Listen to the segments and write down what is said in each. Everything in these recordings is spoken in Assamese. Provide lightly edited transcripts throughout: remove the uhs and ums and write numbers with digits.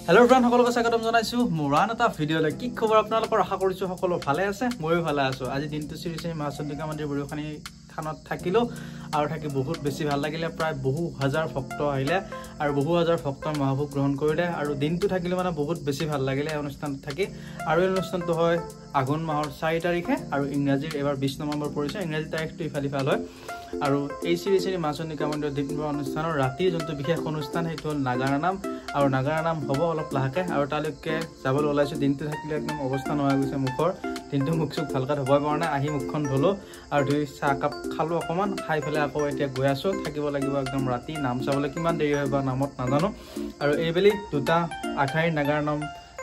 Hello everyone, সকলোকে স্বাগতম জনাইছো মুৰান এটা ভিডিঅ'লৈ কি খবৰ আপোনালোকৰ আশা কৰিছো সকলো ভালে আছে ময়ো ভালে আছো আজি দিনটো শ্ৰী মা চন্দিকা মন্দিৰ বৰখানি থানত থাকিলো আৰু থাকি বহুত বেছি ভাল লাগিলে প্ৰায় বহু হাজাৰ ভক্ত আহিলে আৰু বহু হাজাৰ ভক্তৰ মহাভোগ গ্ৰহণ কৰিলে আৰু দিনটো থাকিলে মানে বহুত বেছি ভাল লাগিলে এই অনুষ্ঠানত থাকি আৰু এই অনুষ্ঠানটো হয় আঘোণ মাহৰ 4 তাৰিখে আৰু ইংৰাজীৰ এবাৰ 20 নৱেম্বৰ পৰিছে ইংৰাজী তাৰিখটো ইফালিফাল হয় আৰু এই শ্ৰী মা চন্দিকা মন্দিৰ দিনটো অনুষ্ঠানৰ ৰাতি যোনটো বিশেষ অনুষ্ঠান সেইটো হ'ল নাগাৰা নাম আৰু নাগাৰা নাম হ'ব অলপ লাহেকে আৰু তালৈকে যাবলৈ ওলাইছো দিনটো থাকিলে একদম অৱস্থা নোহোৱা গৈছে মুখৰ দিনটো মুখ চুক ভালকৈ ধুবই পৰা নাই আহি মুখখন ধুলো আৰু ধুই চাহ কাপ খালো অকমান খাই ফেলে আকৌ এতিয়া গৈ আছো থাকিব লাগিব একদম ৰাতি নাম চাবলৈ কিমান দেৰি হয় বা নামত নাজানো আৰু এইবেলি দুটা আখাৰী নাগাৰা নাম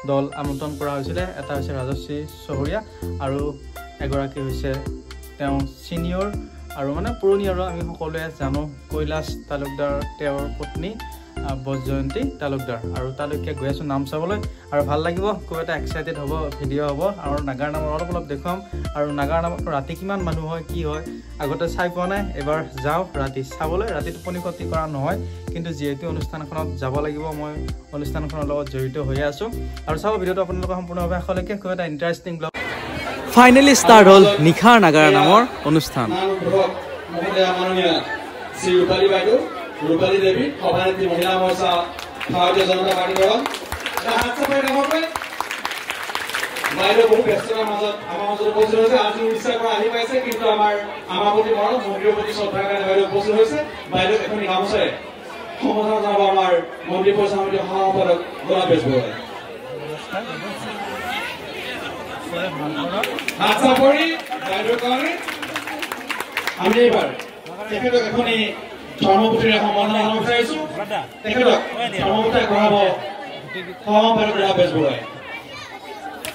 দল আমন্ত্ৰণ কৰা হৈছিল এটা হৈছে ৰাজশ্ৰী চহৰীয়া আৰু এগৰাকী হৈছে তেওঁ সিনিয়ৰ আৰু মানে পুৰণি আৰু আমি সকলোৱে জানো কৈলাশ তালুকদাৰ তেওঁৰ পত্নী বজয়ন্তী তালুকদাৰ আৰু তালৈকে গৈ আছো নাম চাবলৈ আৰু ভাল লাগিব খুব এটা এক্সাইটেড হ'ব ভিডিঅ' হ'ব আৰু নাগাৰা নামৰ অলপ দেখুৱাম আৰু নাগাৰা নামৰ ৰাতি কিমান মানুহ হয় কি হয় আগতে চাই পোৱা নাই এবাৰ যাওঁ ৰাতি চাবলৈ ৰাতি টোপনি ক্ষতি কৰা নহয় কিন্তু যিহেতু অনুষ্ঠানখনত যাব লাগিব মই অনুষ্ঠানখনৰ লগত জড়িত হৈ আছো আৰু চাব ভিডিঅ'টো আপোনালোকৰ সম্পূৰ্ণভাৱে শেষলৈকে খুব এটা ইণ্টাৰেষ্টিং ব্লগ ফাইনেলি ষ্টাৰ্ট হ'ল নিশাৰ নাগাৰা নামৰ অনুষ্ঠান रूपाली देवी सभानेत्री महिला मोर्चा भारतीय जनता पार्टी दल বাইরে বহু ব্যস্ততার মাজত আমার মাজত উপস্থিত হয়েছে আজি উড়িষ্যার পৰা আহি পাইছে কিন্তু আমাৰ প্ৰতি মৰম মন্দিৰৰ প্ৰতি শ্ৰদ্ধাৰ কাৰণে বাইৰে উপস্থিত হৈছে বাইৰে এখন গামোচাৰে সম্বোধন জনাব আমাৰ মন্ত্ৰী পৰিষদ সমিতিৰ সভাপতি গোলাপ বেজবৰুৱাই হাত চাপৰি বাইৰেৰ কাৰণে আমি এইবাৰ তেখেতক এখনি ধৰ্মপুত্ৰীৰ সম্বৰ্ধনা জনাব বিচাৰিছো তেখেতক ধৰ্মপুত্ৰী কৰাব সভাপতি গোলাপ বেজবৰুৱাই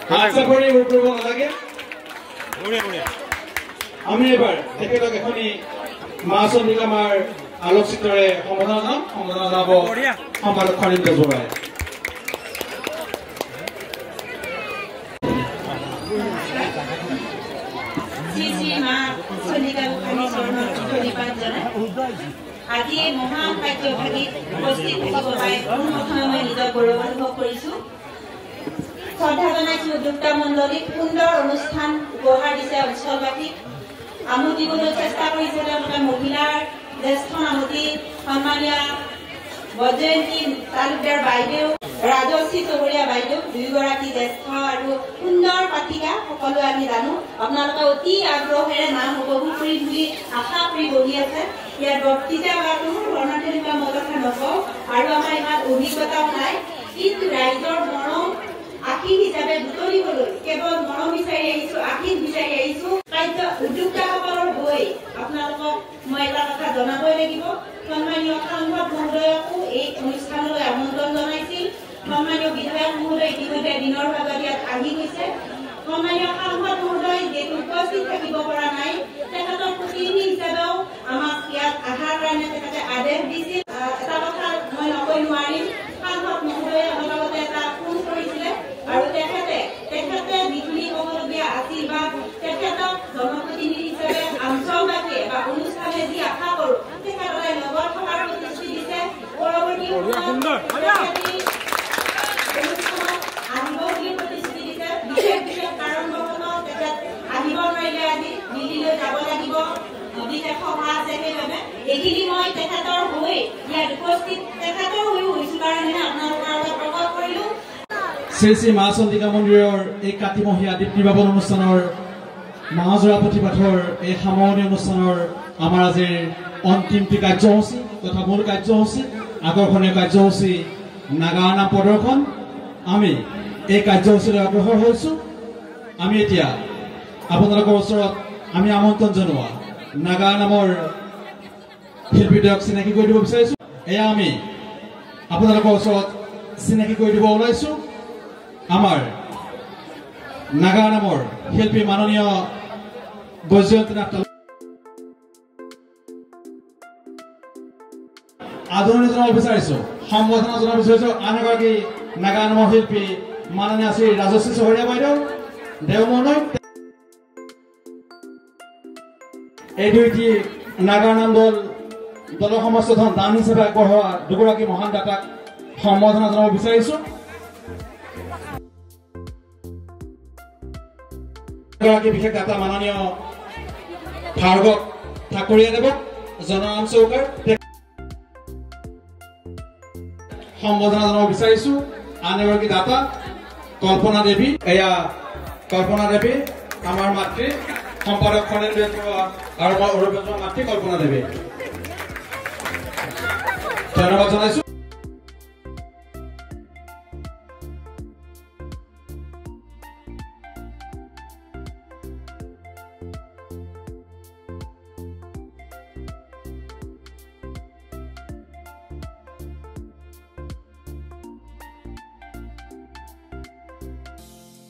হাত চাপৰি কৰিব নালাগে আমি এবাৰ তেখেতক এখনি মা চন্দিকা মাৰ আলোকচিত্ৰৰে সম্বৰ্ধনা জনাব সম্পাদক খনিল বেজবৰুৱাই আজি এই মহান কাৰ্যভাগীত উপস্থিত থাকিব পাই প্ৰথমে মই নিজৰ গৌৰৱ অনুভৱ কৰিছো শ্ৰদ্ধা জনাইছো উদ্যোক্তা মণ্ডলীক সুন্দৰ অনুষ্ঠান উপহাৰ দিছে অঞ্চলবাসীক আমোদিবলৈ চেষ্টা কৰিছে তেওঁলোকে মহিলাৰ জ্যেষ্ঠ নামতি সন্মানীয়া বজয়ন্তী তালুকদাৰ বাইদেউ ৰাজশ্ৰী চহৰীয়া বাইদেউ দুয়োগৰাকী জ্যেষ্ঠ আৰু সুন্দৰ পাঠিকা সকলোৱে আমি জানো আপোনালোকে অতি আগ্ৰহেৰে নাম উপভোগ কৰি বুলি আশা কৰি বহি আছে ইয়াত বক্তৃতা বা কোনো ধৰণৰ তেনেকুৱা মই কথা নকওঁ আৰু আমাৰ ইমান অভিজ্ঞতাও নাই কিন্তু ৰাইজৰ মৰম আশীষ হিচাপে বুটলিবলৈ কেৱল মৰম বিচাৰি আহিছো আশীষ বিচাৰি আহিছো কাৰ্য উদ্যোক্তাসকলৰ হৈ আপোনালোকক মই এটা কথা জনাবই লাগিব সন্মানীয় সাংসদ মহোদয়কো এই অনুষ্ঠানলৈ আমন্ত্ৰণ জনাইছিল সন্মানীয় বিধায়ক মহোদয় ইতিমধ্যে দিনৰ ভাগত ইয়াত আহি গৈছে সন্মানীয় সাংসদ মহোদয় যিহেতু উপস্থিত থাকিব পৰা নাই তেখেতৰ প্ৰতিনিধি হিচাপেও আমাক ইয়াত অহাৰ কাৰণে তেখেতে আদেশ দিছিল এটা কথা মই নকৈ নোৱাৰিম সাংসদ মহোদয়ে আমাৰ লগতে এটা ফোন কৰিছিলে আৰু তেখেতে যিখিনি ক'বলগীয়া আছিল বা তেখেতক জনপ্ৰতিনিধি হিচাপে অঞ্চলবাসীয়ে বা অনুষ্ঠানে যি আশা কৰোঁ তেখেতলৈ লগত থকাৰ প্ৰতিশ্ৰুতি দিছে পৰৱৰ্তী আহিব বুলি প্ৰতিশ্ৰুতি দিছে বিশেষ কাৰণবশতঃ তেখেত আহিব নোৱাৰিলে আজি দিল্লীলৈ যাব লাগিব বিশেষ সভা আছে সেইবাবে এইখিনি মই তেখেতৰ হৈ ইয়াত উপস্থিত তেখেতৰ হৈও হৈছো কাৰণেহে আপোনালোকৰ আগত প্ৰকাশ কৰিলো শ্ৰী মা চন্দিকা মন্দিৰৰ এই কাতিমহীয়া দীপ্তি পাৱন অনুষ্ঠানৰ মহাজোৰা প্ৰতিপাঠৰ এই সামৰণি অনুষ্ঠানৰ আমাৰ আজিৰ অন্তিমটি কাৰ্যসূচী তথা মূল কাৰ্যসূচী আকৰ্ষণীয় কাৰ্যসূচী নাগাৰা নাম প্ৰদৰ্শন আমি এই কাৰ্যসূচীলৈ অগ্ৰসৰ হৈছো আমি এতিয়া আপোনালোকৰ ওচৰত আমি আমন্ত্ৰণ জনোৱা নাগাৰা নামৰ শিল্পীদ্বয়ক চিনাকি কৰি দিব বিচাৰিছো এয়া আমি আপোনালোকৰ ওচৰত চিনাকি কৰি দিব ওলাইছো আমাৰ নাগাৰা নামৰ শিল্পী মাননীয় বজয়ন্তী নাথ আদৰণি জনাব বিচাৰিছো সম্বোধনা জনাব বিচাৰিছো আন এগৰাকী নাগাৰা নামৰ শিল্পী মাননীয় শ্ৰী ৰাজশ্ৰী চহৰীয়া বাইদেউ দেওমনৈ এই দুইটি নাগাৰা নাম দলৰ সমস্ত ধন দান হিচাপে আগবঢ়োৱা দুগৰাকী মহান দাতাক সম্বোধনা জনাব বিচাৰিছো বিশেষ দাতা মাননীয় ভাৰ্গৱ ঠাকুৰীয়া দেৱক জননাম চৌকাৰ সম্বোধনা জনাব বিচাৰিছো। আন এগৰাকী দাতা কল্পনা দেৱী, এয়া কল্পনা দেৱী আমাৰ মাতৃ, সম্পাদক খনেন বেজবৰুৱা আৰু মই অৰূপ বেজবৰুৱাৰ মাতৃ কল্পনা দেৱী, ধন্যবাদ জনাইছো।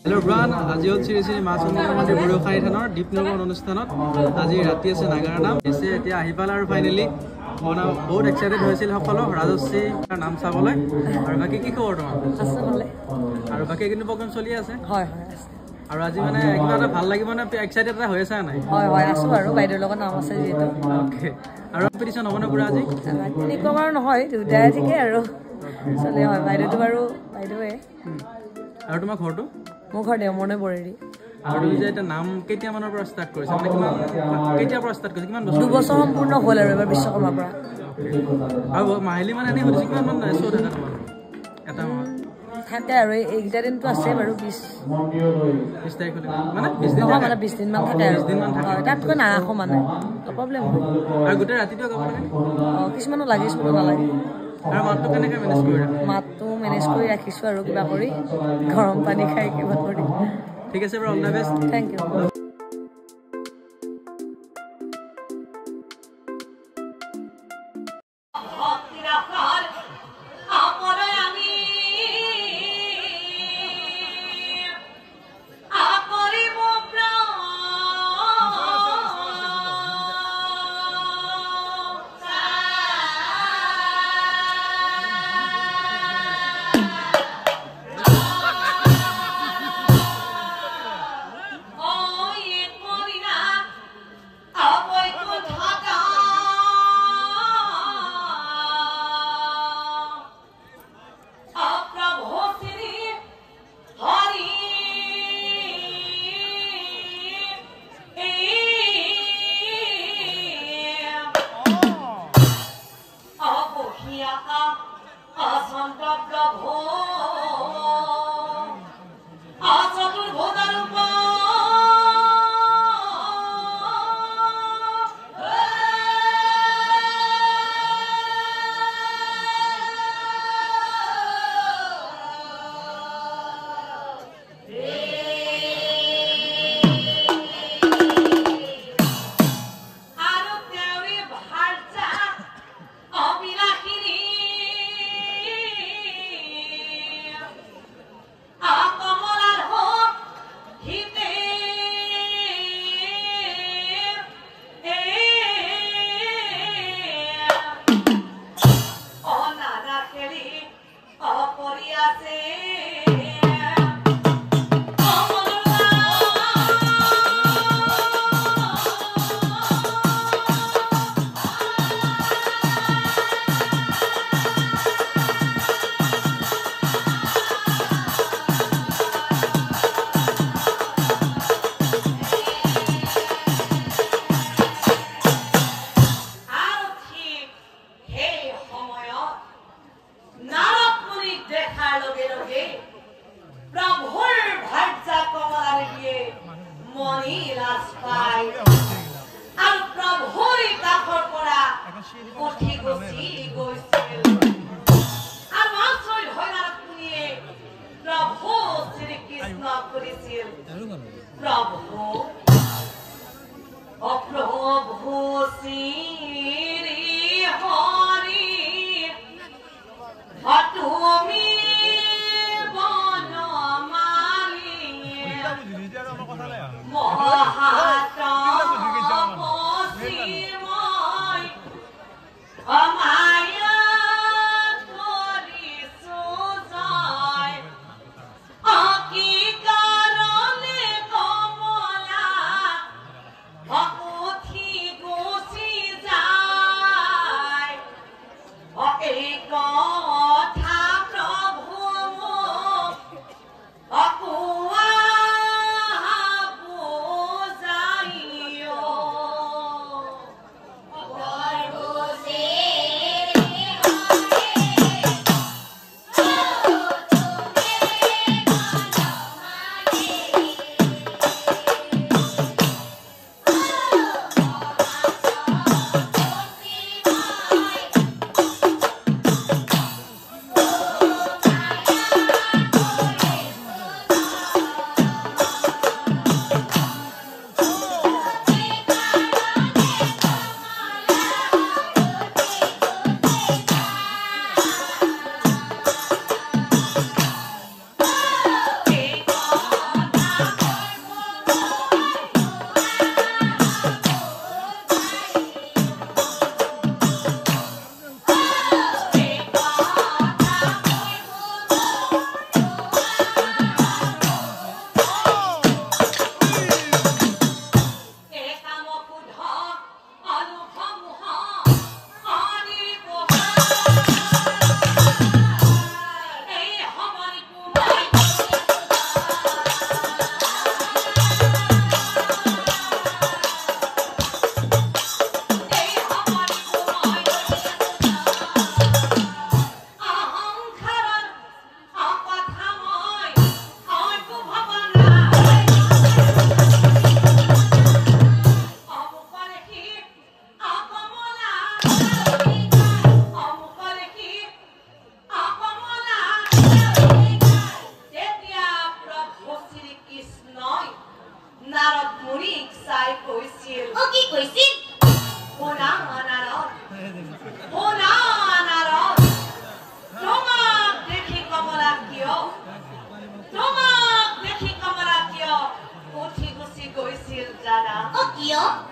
হেল্ল' ব্ৰান, আজি হ'ল শ্ৰী শ্ৰী মা চন্দিকা মন্দিৰ বৰষাৰী থানৰ দীপনগৰ অনুষ্ঠানত। আজি ৰাতি আছে নাগাৰা নাম দিছে, এতিয়া আহি পালে আৰু ফাইনেলি বহুত এক্সাইটেড হৈছিল সকলো ৰাজশ্ৰী নাম চাবলৈ। আৰু বাকী কি খবৰ তোমাৰ? আৰু বাকী কিন্তু প্ৰগ্ৰেম চলি আছে? হয়। আৰু আজি মানে কিবা এটা ভাল লাগিব নে এক্সাইটেড এটা হৈ আছে নাই? হয় আছো আৰু বাইদেউৰ লগত নাম আছে যিহেতু। অ'কে, আৰু কম্পিটিশ্যন হ'ব নে পুৰা আজি? তেনেকুৱা বাৰু নহয়, দুটাই ঠিকে আৰু চলে। হয়, বাইদেউটো বাৰু বাইদেউৱে। আৰু তোমাৰ ঘৰটো? মোৰ ঘৰ দেওমৰ্ণে বৰেৰী। আৰু তুমি যে এতিয়া নাম কেতিয়ামানৰ পৰা ষ্টাৰ্ট কৰিছা, মানে কিমান কেতিয়াৰ পৰা ষ্টাৰ্ট কৰিছা, কিমান বছৰ? 2 বছৰ সম্পূৰ্ণ হ'ল আৰু এবাৰ বিশ্বকৰ্মাৰ পৰা। আৰু মাহিলী মানে এনেই সুধিছোঁ কিমান মান শ্ব' থাকে তোমাৰ এটা মাহত? থাকে আৰু এইকেইটা দিনটো আছে বাৰু 20 তাৰিখলৈ, মানে 20 দিন নহয়, মানে 20 দিনমান থাকে আৰু 20 দিনমান থাকে। হয়, তাতকৈ নাৰাখোঁ মানে প্ৰব্লেম হয়। আৰু গোটেই ৰাতিটো গাব লাগে? কিছুমানো লাগে, কিছুমানো নালাগে। আৰু মাতটো কেনেকৈ মেনেজ কৰি ৰাখা? মাতটো মেনেজ কৰি ৰাখিছোঁ আৰু কিবা কৰি, গৰম পানী খাই কিবা কৰি। ঠিক আছে বাৰু, all the best. Thank you. প্ৰিয়